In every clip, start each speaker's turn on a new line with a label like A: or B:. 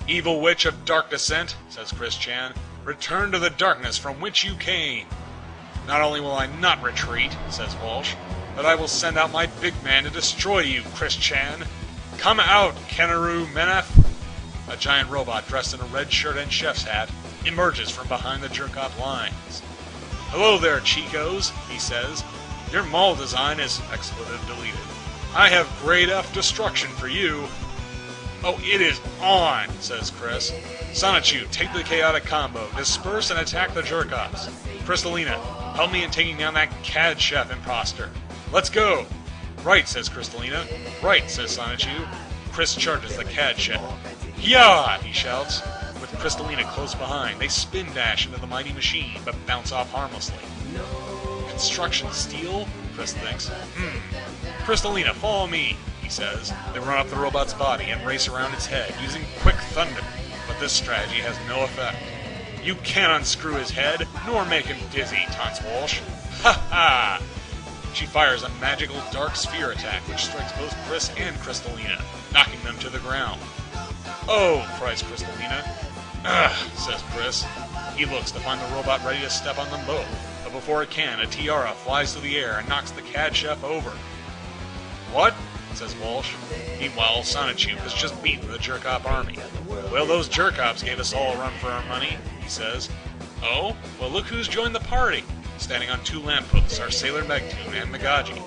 A: Evil witch of dark descent, says Chris Chan, return to the darkness from which you came. Not only will I not retreat, says Walsh, but I will send out my big man to destroy you, Chris Chan. Come out, Kenaru Meneth. A giant robot dressed in a red shirt and chef's hat emerges from behind the jerk-off lines. Hello there, Chicos, he says. Your mall design is expletive deleted. I have grade F destruction for you. Oh, it is on, says Chris. Sonichu, take the chaotic combo. Disperse and attack the jerk-offs. Crystalina, help me in taking down that CAD chef imposter. Let's go. Right, says Crystalina. Right, says Sonichu. Chris charges the CAD chef. Yeah, he shouts. With Crystalina close behind, they spin dash into the mighty machine, but bounce off harmlessly. Construction steel? Chris thinks. Crystalina, follow me, he says. They run up the robot's body and race around its head, using quick thunder. But this strategy has no effect. You can't unscrew his head, nor make him dizzy, taunts Walsh. Ha ha! She fires a magical dark sphere attack, which strikes both Chris and Crystalina, knocking them to the ground. Oh, cries Crystalina. Ugh, says Chris. He looks to find the robot ready to step on them both, but before it can, a tiara flies through the air and knocks the CAD chef over. What? Says Walsh. Meanwhile, Sonichu has just beaten the jerk-off army. Well, those jerk-offs gave us all a run for our money, he says. Oh? Well, look who's joined the party. Standing on two lampposts are Sailor Megtoon and Magaji.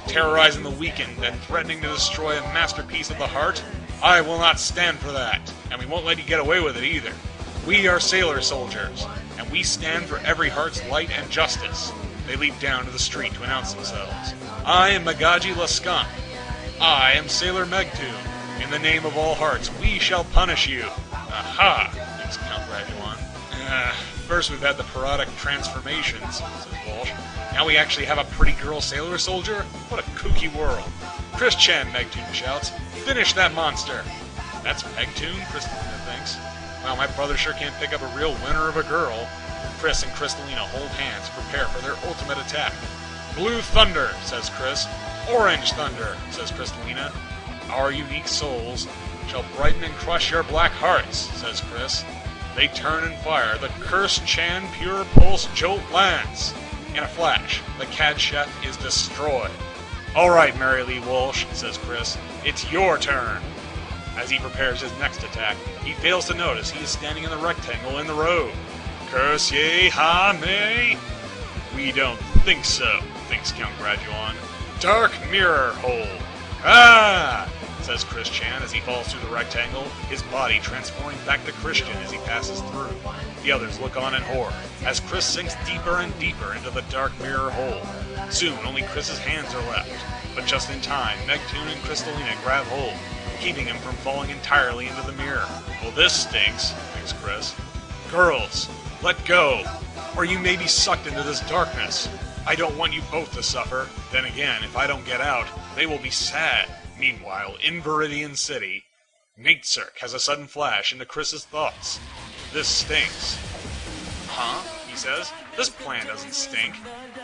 A: Terrorizing the weakened and threatening to destroy a masterpiece of the heart? I will not stand for that, and we won't let you get away with it either. We are sailor soldiers, and we stand for every heart's light and justice. They leap down to the street to announce themselves. I am Magaji Lascant. I am Sailor Megtoon. In the name of all hearts, we shall punish you. Aha, thinks Count Rajuan. First we've had the parodic transformations, says Walsh. Now we actually have a pretty girl sailor soldier? What a kooky world. Chris Chan, Megtoon shouts. Finish that monster! That's Megtoon, Crystalina thinks. Well, my brother sure can't pick up a real winner of a girl. Chris and Crystalina hold hands to prepare for their ultimate attack. Blue Thunder, says Chris. Orange Thunder, says Crystalina. Our unique souls shall brighten and crush your black hearts, says Chris. They turn and fire the Cursed Chan Pure Pulse Jolt Lance. In a flash, the CAD chef is destroyed. All right, Mary Lee Walsh, says Chris. It's your turn. As he prepares his next attack, he fails to notice he is standing in the rectangle in the road. Curse ye, ha, me? We don't think so, thinks Count Graduan. Dark mirror hole. Ah! Says Chris Chan as he falls through the rectangle, his body transforming back to Christian as he passes through. The others look on in horror, as Chris sinks deeper and deeper into the dark mirror hole. Soon, only Chris's hands are left, but just in time, Megtoon and Crystalina grab hold, keeping him from falling entirely into the mirror. Well, this stinks, thinks Chris. Girls, let go, or you may be sucked into this darkness. I don't want you both to suffer. Then again, if I don't get out, they will be sad. Meanwhile, in Viridian City, Natesurk has a sudden flash into Chris's thoughts. This stinks. Huh? He says. This plan doesn't stink.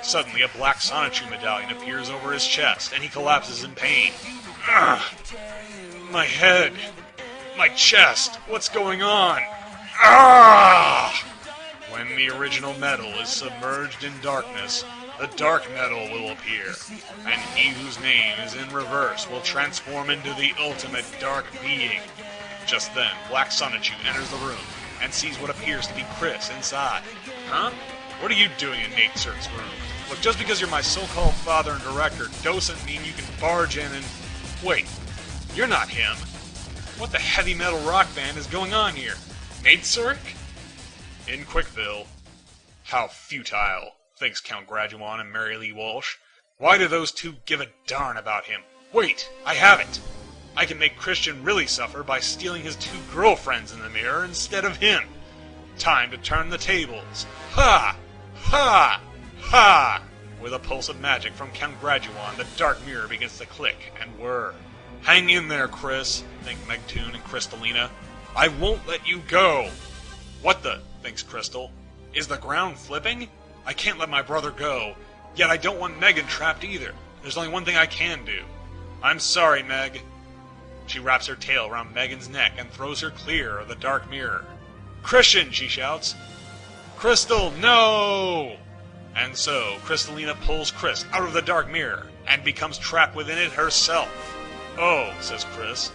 A: Suddenly, a black Sonichu medallion appears over his chest, and he collapses in pain. Ugh! My head. My chest. What's going on? Ah! When the original metal is submerged in darkness, the dark metal will appear, and he whose name is in reverse will transform into the ultimate dark being. Just then, Black Sonichu enters the room and sees what appears to be Chris inside. Huh? What are you doing in Natesurk's room? Look, just because you're my so-called father and director doesn't mean you can barge in and... Wait, you're not him. What the heavy metal rock band is going on here? Natesurk? In Quickville. How futile, thinks Count Graduan and Mary Lee Walsh. Why do those two give a darn about him? Wait, I have it! I can make Christian really suffer by stealing his two girlfriends in the mirror instead of him. Time to turn the tables. Ha! Ha! Ha! With a pulse of magic from Count Graduan, the dark mirror begins to click and whir. Hang in there, Chris, think Megtoon and Crystalina. I won't let you go! What the, thinks Crystal. Is the ground flipping? I can't let my brother go, yet I don't want Megan trapped either. There's only one thing I can do. I'm sorry, Meg. She wraps her tail around Megan's neck and throws her clear of the dark mirror. "Christian!" she shouts. "Crystal, no!" And so, Crystalina pulls Chris out of the dark mirror and becomes trapped within it herself. "Oh," says Chris.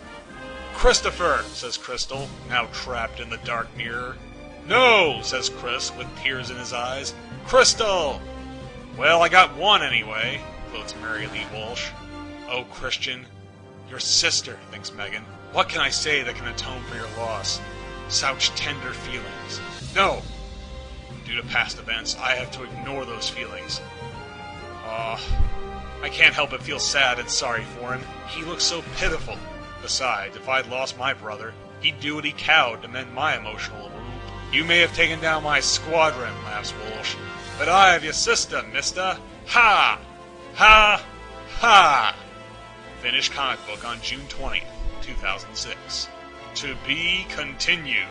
A: "Christopher," says Crystal, now trapped in the dark mirror. "No," says Chris, with tears in his eyes. "Crystal!" "Well, I got one anyway," gloats Mary Lee Walsh. "Oh, Christian. Your sister," thinks Megan. "What can I say that can atone for your loss? Such tender feelings. No! Due to past events, I have to ignore those feelings. I can't help but feel sad and sorry for him. He looks so pitiful. Besides, if I'd lost my brother, he'd do what he cowed to mend my emotional wound. You may have taken down my squadron," laughs Walsh, "but I have your sister, mister. Ha! Ha! Ha!" Finished comic book on June 20th, 2006. To be continued.